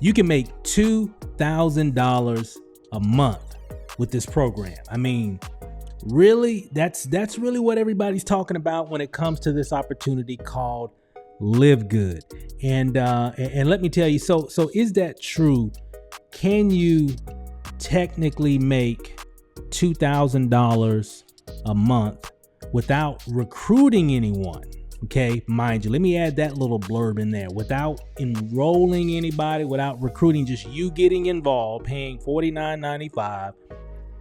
You can make $2,000 a month with this program. I mean, really, that's really what everybody's talking about when it comes to this opportunity called Live Good. And let me tell you, so is that true? Can you technically make $2,000 a month without recruiting anyone? Okay, mind you, let me add that little blurb in there. Without enrolling anybody, without recruiting, just you getting involved, paying $49.95,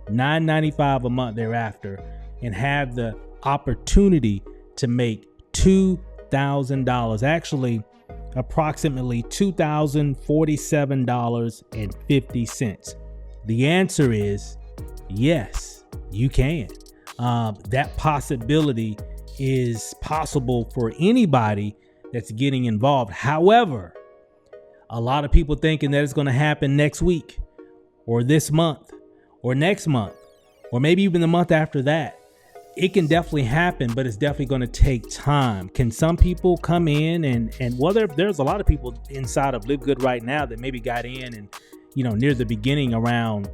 $9.95 a month thereafter, and have the opportunity to make $2,000. Actually, approximately $2,047.50. The answer is yes, you can. That possibility is possible for anybody that's getting involved. However, a lot of people thinking that it's going to happen next week or this month or next month or maybe even the month after that. It can definitely happen, but it's definitely going to take time. Can some people come in and well, there's a lot of people inside of Live Good right now that maybe got in and, near the beginning around,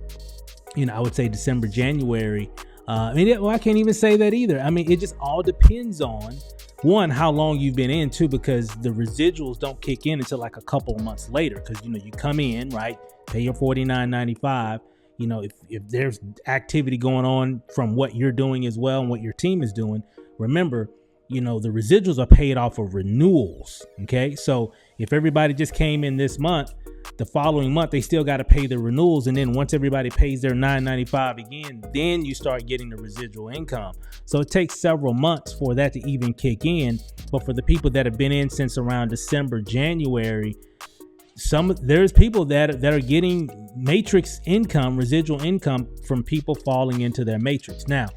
I would say December, January. I can't even say that either. I mean, it just all depends on, one, how long you've been in, too, because the residuals don't kick in until like a couple of months later. Because, you come in, right, pay your $49.95. If there's activity going on from what you're doing as well and what your team is doing, remember, the residuals are paid off of renewals. Okay. So if everybody just came in this month, the following month, they still got to pay the renewals. And then once everybody pays their $9.95 again, then you start getting the residual income. So it takes several months for that to even kick in. But for the people that have been in since around December, January, there's people that are getting matrix income, residual income from people falling into their matrix. Now,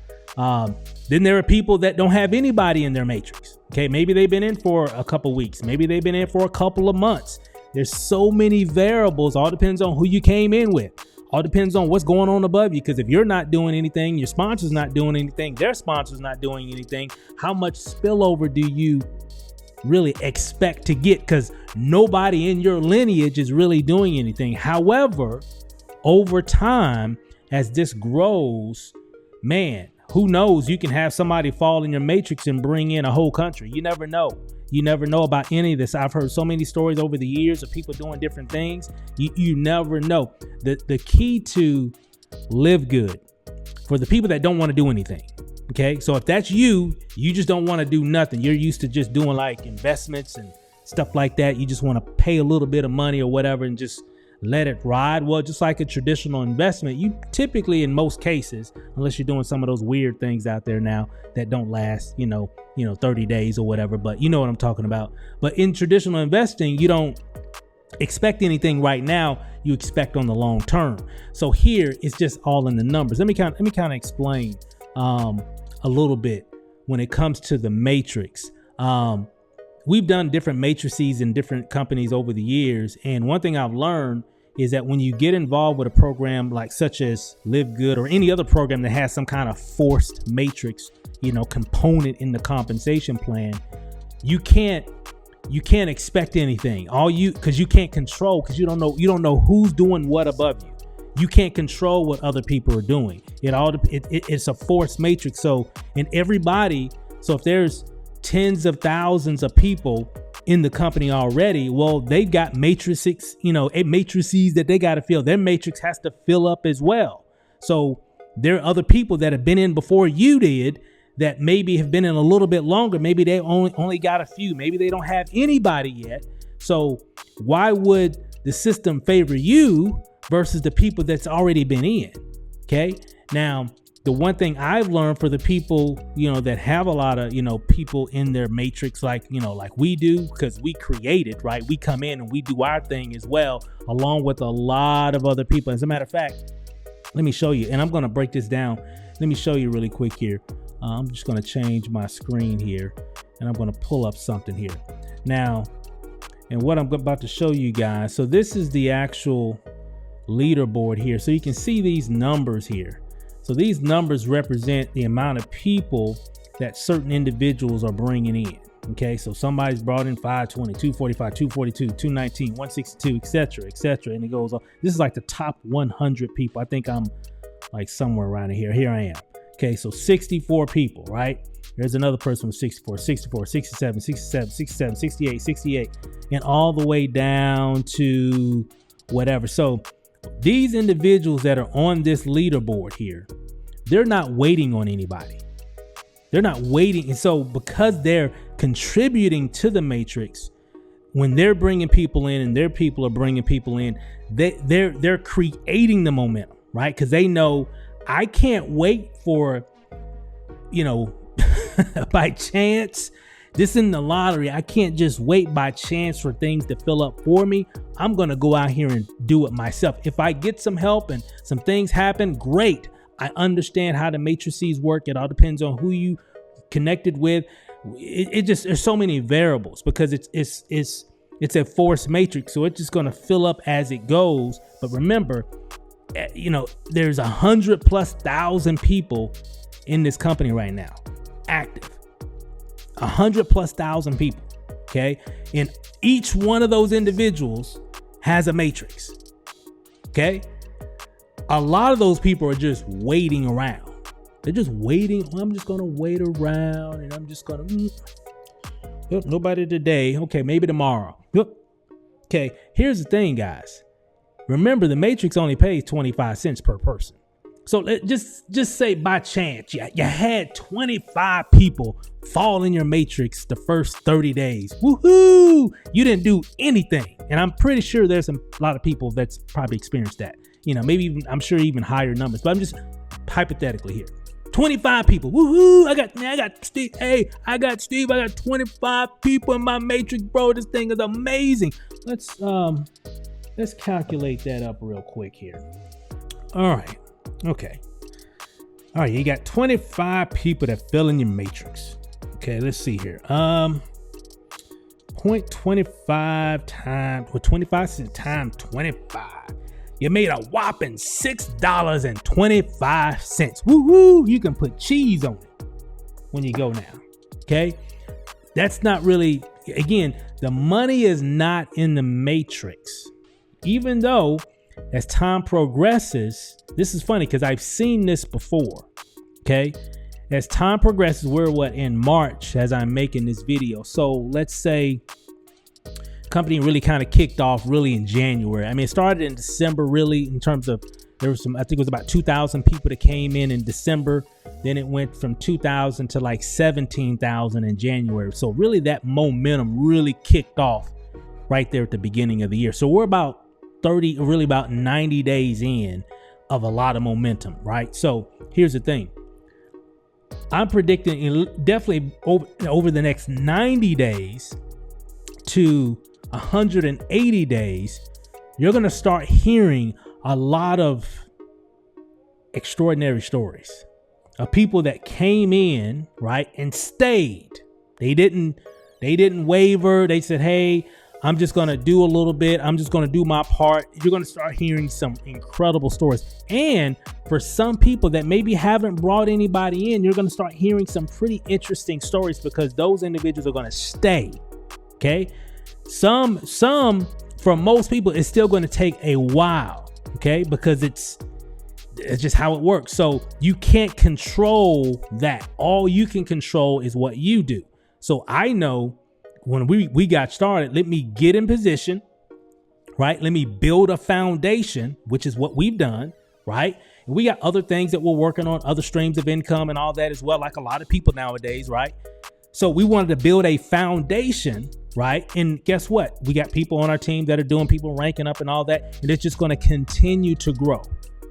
then there are people that don't have anybody in their matrix. Okay, maybe they've been in for a couple weeks. Maybe they've been in for a couple of months. There's so many variables. All depends on who you came in with. All depends on what's going on above you. Because if you're not doing anything, your sponsor's not doing anything, their sponsor's not doing anything, how much spillover do you really expect to get? Because nobody in your lineage is really doing anything. However, over time, as this grows, man, who knows? You can have somebody fall in your matrix and bring in a whole country. You never know. You never know about any of this. I've heard so many stories over the years of people doing different things. You never know. The key to Live Good, for the people that don't want to do anything. Okay, so if that's you just don't want to do nothing. You're used to just doing like investments and stuff like that. You just want to pay a little bit of money or whatever and just let it ride. Well, just like a traditional investment, you typically, in most cases, unless you're doing some of those weird things out there now that don't last, 30 days or whatever, but you know what I'm talking about. But in traditional investing, you don't expect anything right now. You expect on the long term. So here it's just all in the numbers. Let me kind of explain a little bit when it comes to the matrix. We've done different matrices in different companies over the years. And one thing I've learned is that when you get involved with a program like such as Live Good or any other program that has some kind of forced matrix, component in the compensation plan, you can't expect anything. Because you can't control, because you don't know who's doing what above you. You can't control what other people are doing. It's a forced matrix. So if there's tens of thousands of people in the company already, well, they've got matrices, matrices that they got to fill. Their matrix has to fill up as well. So there are other people that have been in before you did that maybe have been in a little bit longer. Maybe they only got a few. Maybe they don't have anybody yet. So why would the system favor you versus the people that's already been in? Okay. Now, the one thing I've learned for the people, that have a lot of, people in their matrix, like we do, because we create it, right? We come in and we do our thing as well, along with a lot of other people. As a matter of fact, let me show you, and I'm going to break this down. Let me show you really quick here. I'm just going to change my screen here and I'm going to pull up something here now. And what I'm about to show you guys. So this is the actual leaderboard here. So you can see these numbers here. So these numbers represent the amount of people that certain individuals are bringing in. Okay, so somebody's brought in 520, 245, 242, 219, 162, etc., and it goes on. This is like the top 100 people. I think I'm like somewhere around here. Here I am. Okay, so 64 people, right? There's another person with 64, 64, 67, 67, 67, 68, 68, and all the way down to whatever. So these individuals that are on this leaderboard here, they're not waiting on anybody. They're not waiting. And so because they're contributing to the matrix, when they're bringing people in and their people are bringing people in, they're creating the momentum, right? Because they know I can't wait for, by chance, this in the lottery. I can't just wait by chance for things to fill up for me. I'm going to go out here and do it myself. If I get some help and some things happen, great. I understand how the matrices work. It all depends on who you connected with. It just, there's so many variables because it's a forced matrix. So it's just going to fill up as it goes. But remember, there's 100,000+ people in this company right now, active. 100,000+ people. Okay. And each one of those individuals has a matrix. Okay. A lot of those people are just waiting around. They're just waiting. I'm just going to wait around and I'm just going to, nobody today. Okay. Maybe tomorrow. Okay. Here's the thing, guys. Remember, the matrix only pays 25 cents per person. So just say by chance, you had 25 people fall in your matrix the first 30 days. Woohoo! You didn't do anything. And I'm pretty sure there's a lot of people that's probably experienced that. Maybe even, I'm sure even higher numbers, but I'm just hypothetically here. 25 people. Woohoo! I got Steve. Hey, I got Steve. I got 25 people in my matrix, bro. This thing is amazing. Let's calculate that up real quick here. All right. Okay. All right. You got 25 people that fill in your matrix. Okay. Let's see here. 0.25 times, or 25 cents times 25. You made a whopping $6.25. Woo-hoo! You can put cheese on it when you go now. Okay. That's not really, again, the money is not in the matrix. Even though as time progresses, this is funny because I've seen this before. Okay. As time progresses, we're in March as I'm making this video. So let's say company really kind of kicked off really in January. I mean, it started in December, really, in terms of there was I think it was about 2,000 people that came in December. Then it went from 2,000 to like 17,000 in January. So really that momentum really kicked off right there at the beginning of the year. So we're about 90 days in of a lot of momentum, right? So here's the thing. I'm predicting definitely over the next 90 days to 180 days, you're going to start hearing a lot of extraordinary stories of people that came in, right, and stayed. They didn't waver. They said, hey, I'm just going to do a little bit. I'm just going to do my part. You're going to start hearing some incredible stories. And for some people that maybe haven't brought anybody in, you're going to start hearing some pretty interesting stories because those individuals are going to stay. Okay. Some for most people, it's still going to take a while. Okay. Because it's just how it works. So you can't control that. All you can control is what you do. So I know when we got started, let me get in position, right? Let me build a foundation, which is what we've done, right? And we got other things that we're working on, other streams of income and all that as well, like a lot of people nowadays, right? So we wanted to build a foundation, right? And guess what? We got people on our team that are doing people ranking up and all that, and it's just going to continue to grow.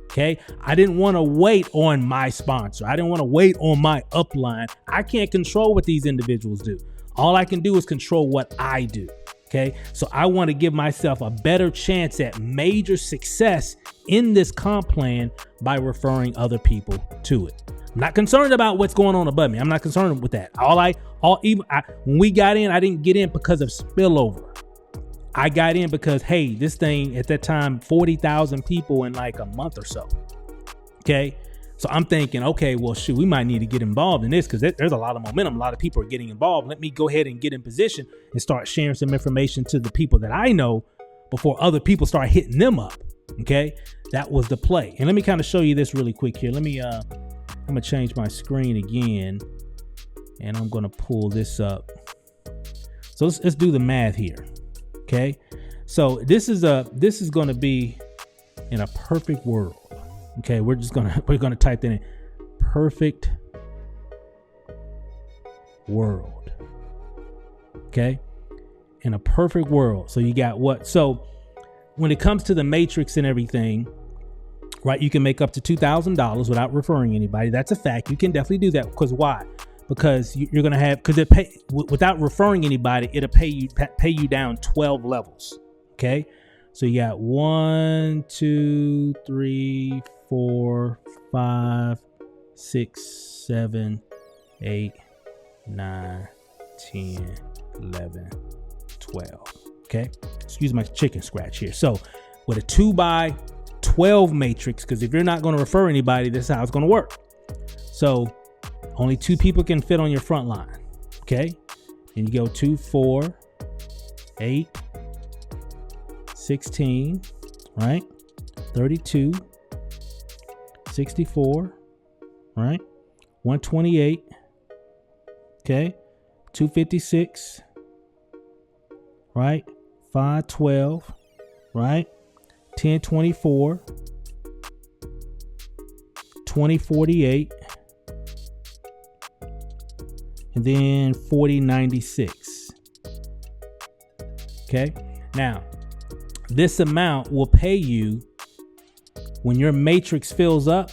Okay. I didn't want to wait on my sponsor. I didn't want to wait on my upline. I can't control what these individuals do. All I can do is control what I do. Okay. So I want to give myself a better chance at major success in this comp plan by referring other people to it. I'm not concerned about what's going on above me. I'm not concerned with that. When we got in, I didn't get in because of spillover. I got in because, hey, this thing at that time, 40,000 people in like a month or so. Okay. So I'm thinking, okay, well, shoot, we might need to get involved in this because there's a lot of momentum. A lot of people are getting involved. Let me go ahead and get in position and start sharing some information to the people that I know before other people start hitting them up. Okay, that was the play. And let me kind of show you this really quick here. I'm gonna change my screen again, and I'm gonna pull this up. So let's do the math here. Okay, so this is gonna be in a perfect world. Okay, we're gonna type that in. Perfect world. Okay, in a perfect world. So you got what? So when it comes to the matrix and everything, right? You can make up to $2,000 without referring anybody. That's a fact. You can definitely do that. Because why? Because you're gonna have without referring anybody, it'll pay you down 12 levels. Okay, so you got 1, 2, 3, 4, 5, 6, 7, 8, 9, 10, 11, 12. Okay, excuse my chicken scratch here. So with a 2x12 matrix, because if you're not going to refer anybody, this is how it's going to work. So only 2 people can fit on your front line. Okay, and you go 2, 4, 8, 16, right? 32, 64, right? 128, okay? 256, right? 512, right? 1024, 2048, and then 4096. Okay? Now, this amount will pay you when your matrix fills up.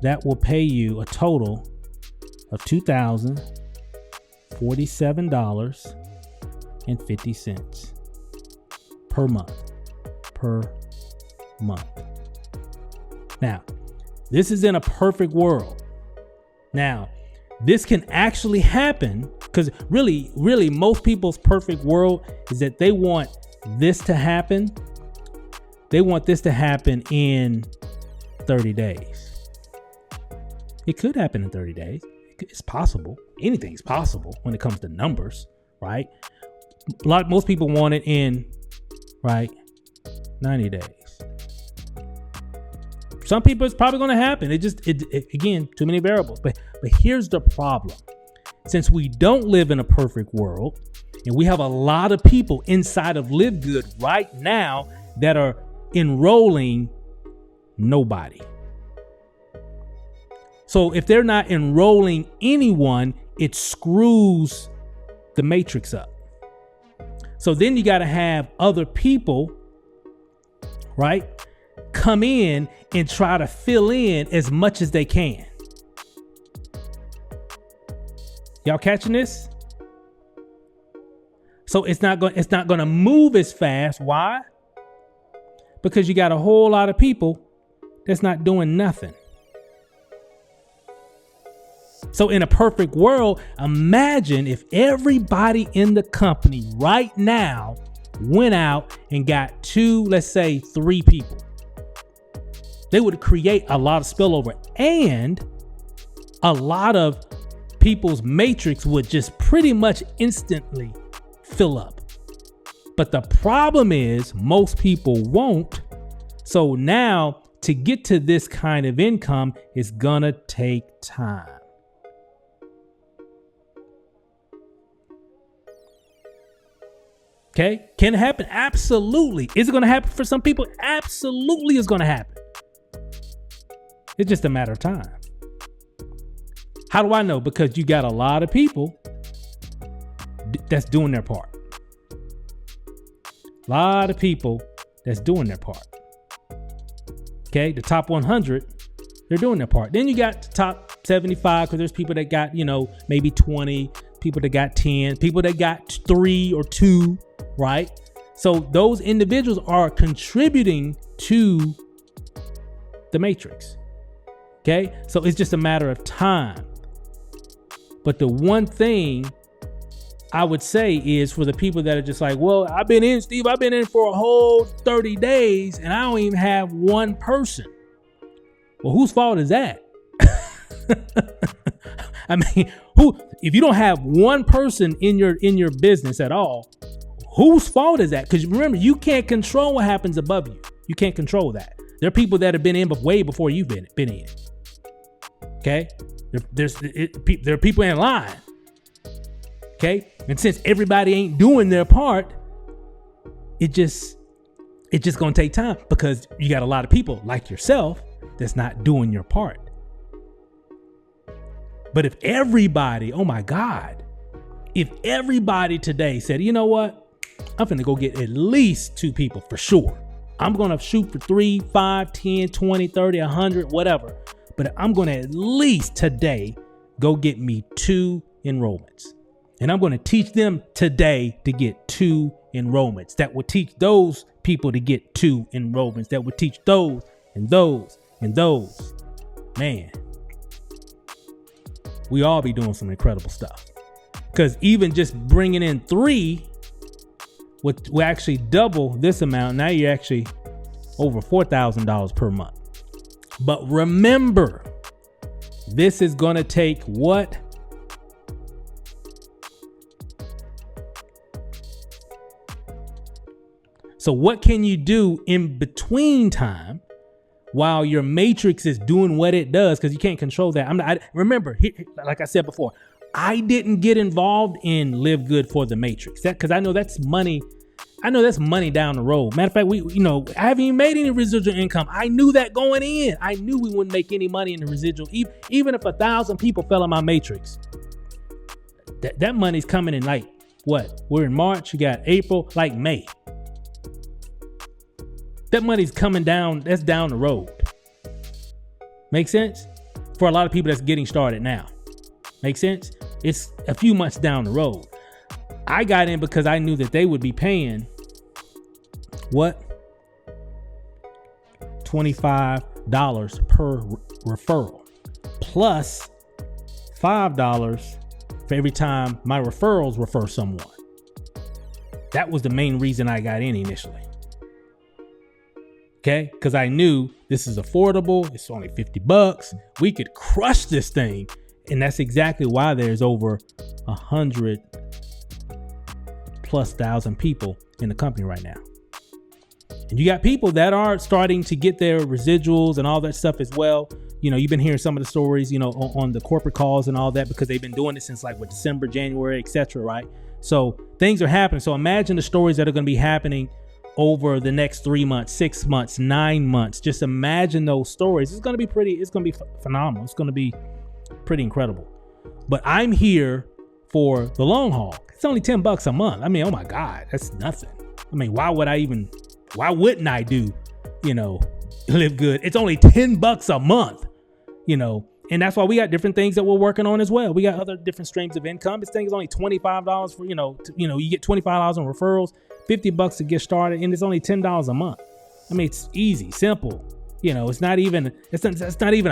That will pay you a total of $2,047.50 per month. Now, this is in a perfect world. Now, this can actually happen because really, most people's perfect world is that they want this to happen. They want this to happen in 30 days. It could happen in 30 days. It's possible. Anything's possible when it comes to numbers, right? Most people want it in, right, 90 days. Some people it's probably going to happen. Again, too many variables. But here's the problem. Since we don't live in a perfect world, and we have a lot of people inside of Live Good right now that are enrolling nobody. So if they're not enrolling anyone, it screws the matrix up. So then you got to have other people, right, come in and try to fill in as much as they can. Y'all catching this? So it's not going to move as fast. Why? Because you got a whole lot of people that's not doing nothing. So in a perfect world, imagine if everybody in the company right now went out and got 2, let's say 3 people. They would create a lot of spillover, and a lot of people's matrix would just pretty much instantly fill up. But the problem is most people won't. So now to get to this kind of income is gonna take time. Okay, can it happen? Absolutely. Is it going to happen for some people? Absolutely, it's going to happen. It's just a matter of time. How do I know? Because you got a lot of people that's doing their part. A lot of people that's doing their part. Okay, the top 100, they're doing their part. Then you got the top 75, because there's people that got, maybe 20, people that got 10, people that got 3 or 2. Right? So those individuals are contributing to the matrix. Okay? So it's just a matter of time. But the one thing I would say is for the people that are just like, well, I've been in for a whole 30 days and I don't even have one person. Well, whose fault is that? I mean, if you don't have one person in your business at all, whose fault is that? Because remember, you can't control what happens above you. You can't control that. There are people that have been in way before you've been in. Okay, there are people in line. Okay, and since everybody ain't doing their part, it's just gonna take time because you got a lot of people like yourself that's not doing your part. But if everybody, oh my God, if everybody today said, you know what, I'm finna go get at least 2 people for sure. I'm gonna shoot for 3, 5, 10, 20, 30, 100, whatever. But I'm gonna at least today go get me 2 enrollments. And I'm gonna teach them today to get 2 enrollments. That would teach those people to get 2 enrollments. That would teach those and those and those. Man, we all be doing some incredible stuff. Because even just bringing in 3 will actually double this amount. Now you're actually over $4,000 per month. But remember, this is going to take what? So what can you do in between time while your matrix is doing what it does? Because you can't control that. Remember, like I said before, I didn't get involved in Live Good for the Matrix. Because I know that's money. I know that's money down the road. Matter of fact, I haven't even made any residual income. I knew that going in. I knew we wouldn't make any money in the residual, even if 1,000 people fell in my matrix. That money's coming in like what? We're in March. You got April, like May. That money's coming down. That's down the road. Make sense? For a lot of people that's getting started now. Make sense? It's a few months down the road. I got in because I knew that they would be paying what? $25 per referral plus $5 for every time my referrals refer someone. That was the main reason I got in initially. Okay, because I knew this is affordable. It's only $50. We could crush this thing. And that's exactly why there's over 100,000+ people in the company right now. And you got people that are starting to get their residuals and all that stuff as well. You've been hearing some of the stories, on the corporate calls and all that, because they've been doing it since like December, January, etc. Right? So things are happening. So imagine the stories that are going to be happening over the next 3 months, 6 months, 9 months. Just imagine those stories. It's going to be phenomenal. It's going to be pretty incredible. But I'm here for the long haul. It's only $10 a month. I mean, oh my God, that's nothing. I mean, why wouldn't I do, Live Good? It's only $10 a month, and that's why we got different things that we're working on as well. We got other different streams of income. This thing is only $25 for, you get $25 on referrals, $50 to get started, and it's only $10 a month. I mean, it's easy, simple. It's not even a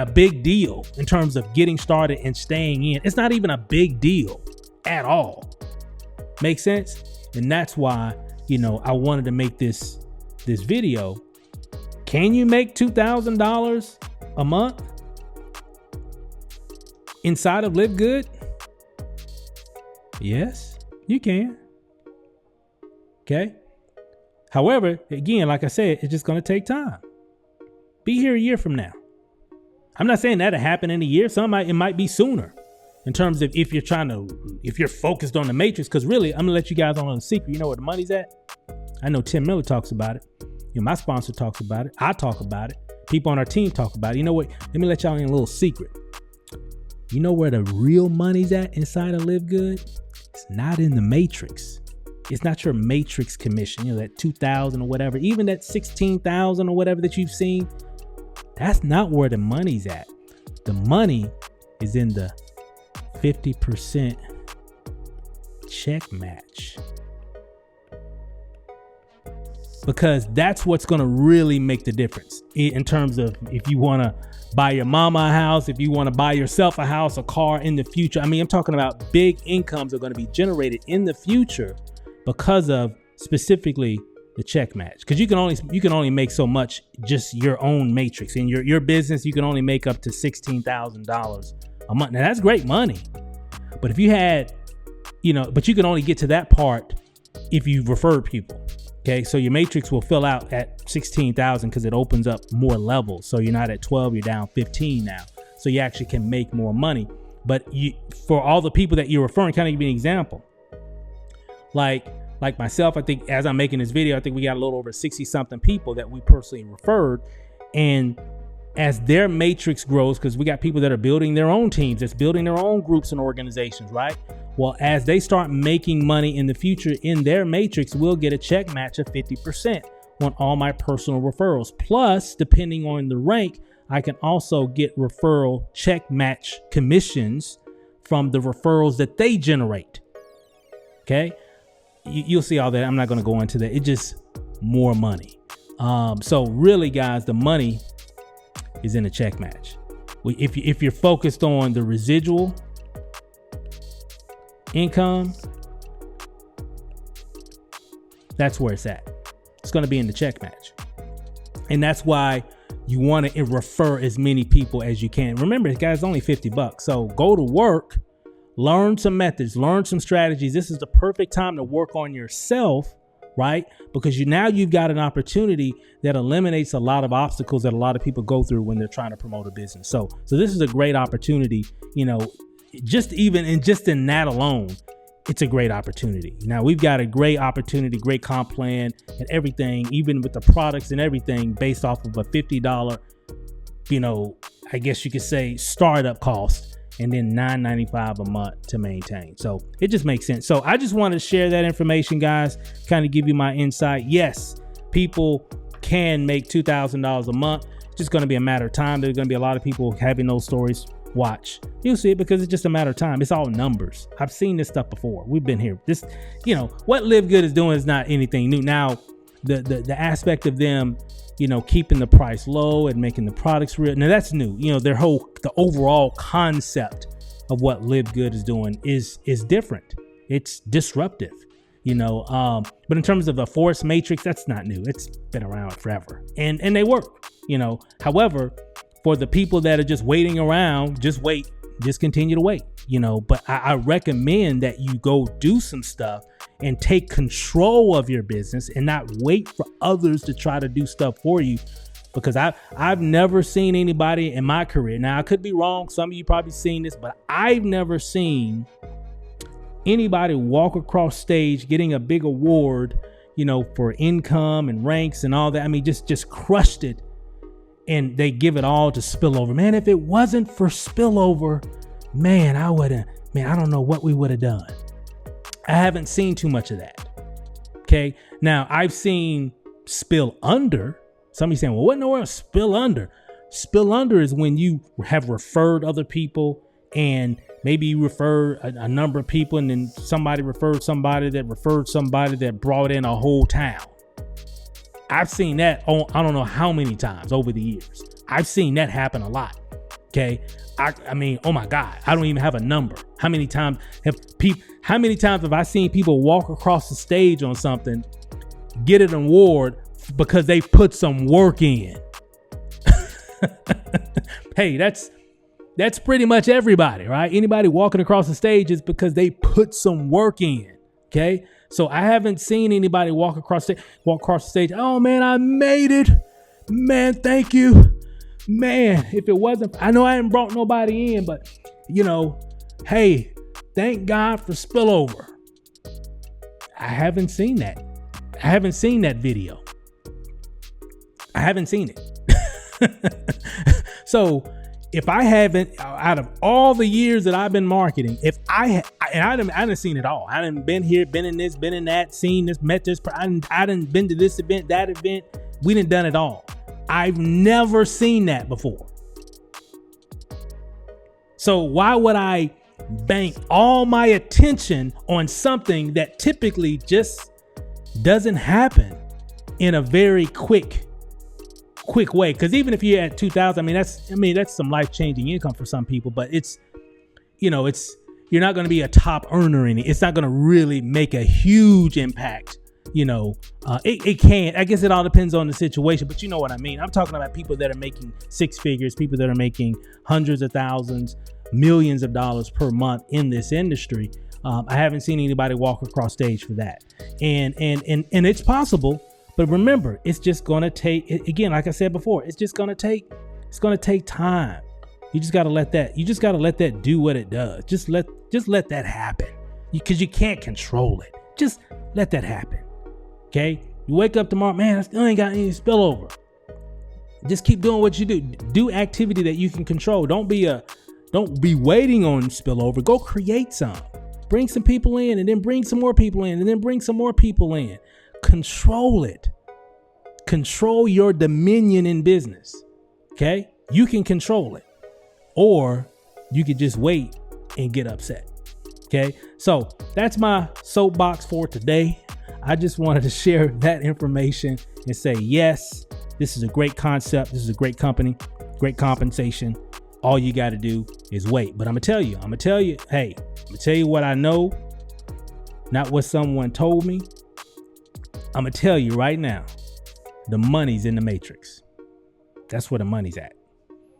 big deal in terms of getting started and staying in. It's not even a big deal at all. Make sense? And that's why, I wanted to make this video. Can you make $2,000 a month inside of Live Good? Yes, you can. Okay. However, again, like I said, it's just going to take time. Be here a year from now. I'm not saying that'll happen in a year. It might be sooner in terms of if you're focused on the matrix. Because really, I'm gonna let you guys on a secret. You know where the money's at? I know Tim Miller talks about it. My sponsor talks about it. I talk about it. People on our team talk about it. You know what? Let me let y'all in a little secret. You know where the real money's at inside of Live Good? It's not in the matrix. It's not your matrix commission. That 2,000 or whatever, even that 16,000 or whatever that you've seen. That's not where the money's at. The money is in the 50% check match. Because that's what's going to really make the difference in terms of if you want to buy your mama a house, if you want to buy yourself a house, a car in the future. I mean, I'm talking about big incomes are going to be generated in the future because of specifically the check match, because you can only make so much, just your own matrix in your business. You can only make up to $16,000 a month. Now that's great money, but if you had, but you can only get to that part if you refer people. Okay, so your matrix will fill out at 16,000 because it opens up more levels. So you're not at 12, you're down 15 now. So you actually can make more money. But for all the people that you're referring, kind of give you an example. Like myself, I think as I'm making this video, I think we got a little over 60 something people that we personally referred. And as their matrix grows, because we got people that are building their own teams, that's building their own groups and organizations, right? Well, as they start making money in the future in their matrix, we'll get a check match of 50% on all my personal referrals. Plus, depending on the rank, I can also get referral check match commissions from the referrals that they generate. Okay. You'll see all that. I'm not going to go into that. It's just more money. So really, guys, the money is in a check match. If you're focused on the residual income, that's where it's at. It's going to be in the check match. And that's why you want to refer as many people as you can. Remember, guys, only $50. So go to work, learn some methods, learn some strategies. This is the perfect time to work on yourself, right? Because you've got an opportunity that eliminates a lot of obstacles that a lot of people go through when they're trying to promote a business. So this is a great opportunity, just in that alone, it's a great opportunity. Now we've got a great opportunity, great comp plan and everything, even with the products and everything based off of a $50, I guess you could say startup cost, and then $9.95 a month to maintain. So it just makes sense. So I just wanted to share that information, guys, kind of give you my insight. Yes, people can make $2,000 a month. It's just going to be a matter of time. There's going to be a lot of people having those stories. Watch, you'll see it, because it's just a matter of time. It's all numbers. I've seen this stuff before. We've been here. This, what Live Good is doing is not anything new. Now, the aspect of them, keeping the price low and making the products real. Now that's new. The overall concept of what Live Good is doing is different. It's disruptive. But in terms of the force matrix, that's not new. It's been around forever, and they work. However, for the people that are just waiting around, just wait, just continue to wait, but I recommend that you go do some stuff and take control of your business and not wait for others to try to do stuff for you. Because I've never seen anybody in my career. Now I could be wrong. Some of you probably seen this, but I've never seen anybody walk across stage getting a big award, for income and ranks and all that. I mean, just crushed it. And they give it all to Spillover. Man, if it wasn't for Spillover, man, I don't know what we would have done. I haven't seen too much of that. Okay. Now I've seen spill under. Somebody saying, well, what in the world? Spill under. Spill under is when you have referred other people, and maybe you refer a number of people, and then somebody referred somebody that brought in a whole town. I've seen that I don't know how many times over the years. I've seen that happen a lot. Okay. I mean, oh my God, I don't even have a number. How many times have I seen people walk across the stage on something, get an award because they put some work in? Hey, that's pretty much everybody, right? Anybody walking across the stage is because they put some work in. Okay. So I haven't seen anybody walk across the stage. Oh man, I made it. Man, thank you. Man, if it wasn't, I know I haven't brought nobody in, but hey, thank God for Spillover. I haven't seen that. I haven't seen that video. I haven't seen it. So if I haven't, out of all the years that I've been marketing, I haven't seen it all. I haven't been here, been in this, been in that, seen this, met this. I done been to this event, that event. We done it all. I've never seen that before. So why would I bank all my attention on something that typically just doesn't happen in a very quick way? Because even if you're at 2,000, that's some life-changing income for some people, but it's you're not going to be a top earner in it. It's not going to really make a huge impact It can. I guess it all depends on the situation, but you know what I mean. I'm talking about people that are making six figures, people that are making hundreds of thousands, millions of dollars per month in this industry. I haven't seen anybody walk across stage for that. And it's possible, but remember, it's just going to take, again, like I said before, it's going to take time. You just got to let that do what it does. Just let that happen, because you can't control it. Just let that happen. Okay. You wake up tomorrow, man, I still ain't got any spillover. Just keep doing what you do. Do activity that you can control. Don't be waiting on spillover. Go create some. Bring some people in, and then bring some more people in, and then bring some more people in. Control it. Control your dominion in business. Okay? You can control it. Or you could just wait and get upset. Okay? So that's my soapbox for today. I just wanted to share that information and say, yes, this is a great concept. This is a great company, great compensation. All you got to do is wait. But I'm going to tell you what I know, not what someone told me. I'm going to tell you right now, the money's in the matrix. That's where the money's at.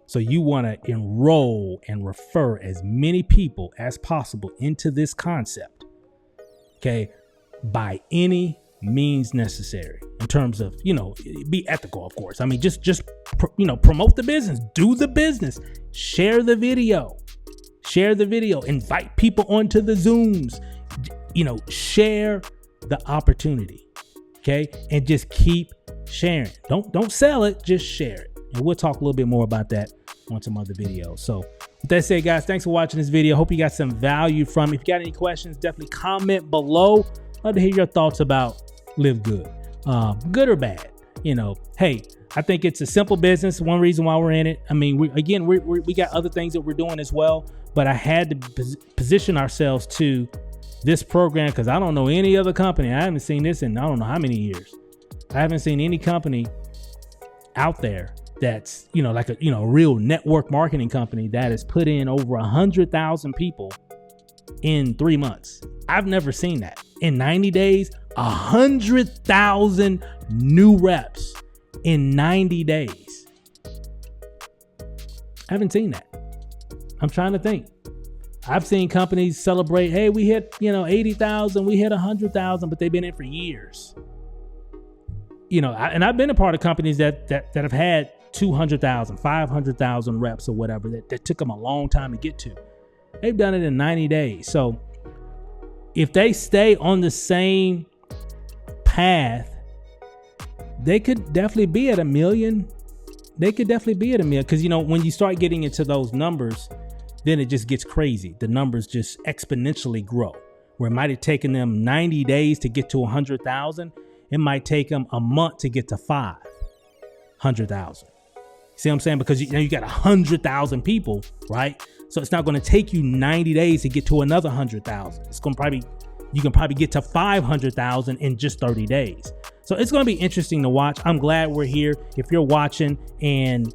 So you want to enroll and refer as many people as possible into this concept. Okay. By any means necessary, in terms of, be ethical, of course. I mean, just promote the business, do the business, share the video, invite people onto the Zooms, share the opportunity. Okay. And just keep sharing. Don't sell it, just share it. And we'll talk a little bit more about that on some other videos. So with that said, guys, thanks for watching this video. Hope you got some value from it. If you got any questions, definitely comment below. Love to hear your thoughts about Live Good, good or bad. Hey, I think it's a simple business. One reason why we're in it. I mean, we got other things that we're doing as well, but I had to position ourselves to this program because I don't know any other company. I haven't seen this in I don't know how many years. I haven't seen any company out there that's, like a real network marketing company that has put in over 100,000 people in 3 months. I've never seen that. In 90 days, 100,000 new reps in 90 days. I haven't seen that. I'm trying to think. I've seen companies celebrate, hey, we hit, 80,000, we hit 100,000, but they've been in for years. And I've been a part of companies that have had 200,000, 500,000 reps or whatever that took them a long time to get to. They've done it in 90 days. So if they stay on the same path, they could definitely be at 1 million. Because, when you start getting into those numbers, then it just gets crazy. The numbers just exponentially grow. Where it might have taken them 90 days to get to 100,000. It might take them a month to get to 500,000. See what I'm saying? Because you got 100,000 people, right? So it's not going to take you 90 days to get to another 100,000. You can probably get to 500,000 in just 30 days. So it's going to be interesting to watch. I'm glad we're here. If you're watching and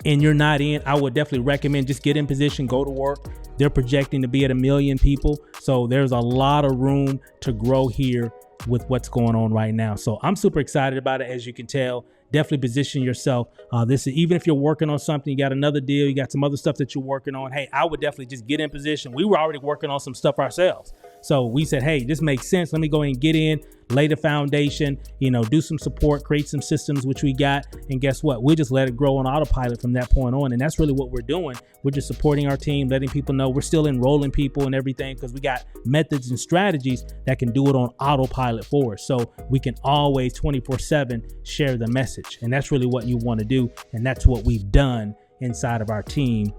you're not in, I would definitely recommend just get in position, go to work. They're projecting to be at 1 million people. So there's a lot of room to grow here with what's going on right now. So I'm super excited about it. As you can tell, definitely position yourself. This is, even if you're working on something, you got another deal, you got some other stuff that you're working on. Hey, I would definitely just get in position. We were already working on some stuff ourselves. So we said, hey, this makes sense. Let me go ahead and get in, lay the foundation, do some support, create some systems, which we got. And guess what? We just let it grow on autopilot from that point on. And that's really what we're doing. We're just supporting our team, letting people know we're still enrolling people and everything, because we got methods and strategies that can do it on autopilot for us. So we can always 24/7 share the message. And that's really what you want to do. And that's what we've done inside of our team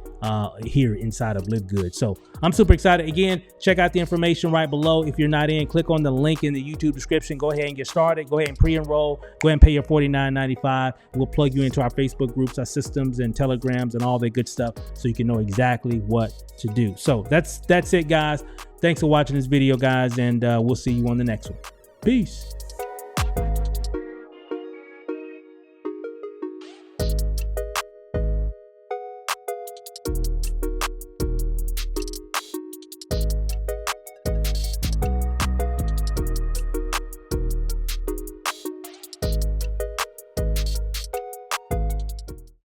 here inside of Live Good. So I'm super excited. Again, check out the information right below. If you're not in, click on the link in the YouTube description. Go ahead and get started. Go ahead and pre-enroll. Go ahead and pay your $49.95. We'll plug you into our Facebook groups, our systems and telegrams and all that good stuff, so you can know exactly what to do. So that's it, guys. Thanks for watching this video, guys, and we'll see you on the next one. Peace.